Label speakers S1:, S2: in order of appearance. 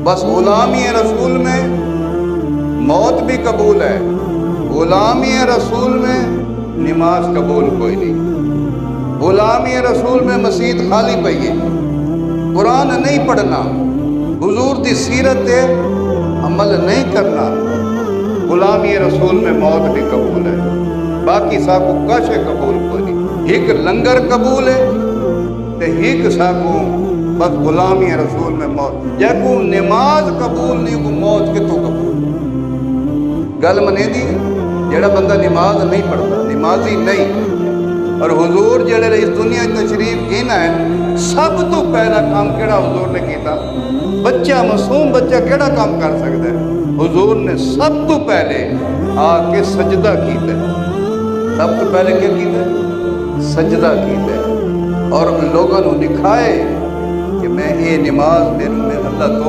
S1: بس غلامی رسول میں موت بھی قبول ہے، غلامی رسول میں نماز قبول کوئی نہیں، غلامی رسول میں مسجد خالی پئی ہے، قرآن نہیں پڑھنا، حضور دی سیرت دے عمل نہیں کرنا، غلامی رسول میں موت بھی قبول ہے، باقی ساکو کش قبول کوئی نہیں، ایک لنگر قبول ہے تے ایک ساکو بس غلامی رسول میں موت، جے کو نماز قبول نہیں کو موت کتوں قبول؟ گل منے دی جڑا بندہ نماز نہیں پڑھتا، نمازی نہیں، اور حضور جڑے اس دنیا تشریف گینا ہے، سب تو پہلا کام کیڑا حضور نے کیتا؟ بچہ معصوم بچہ کیڑا کام کر سکتا ہے؟ حضور نے سب تو پہلے آ کے سجدہ کیتا ہے، سب تو پہلے کیا کیتا ہے؟ سجدہ کیتا ہے، اور لوگوں نے دکھائے کہ میں یہ نماز میرے اللہ تو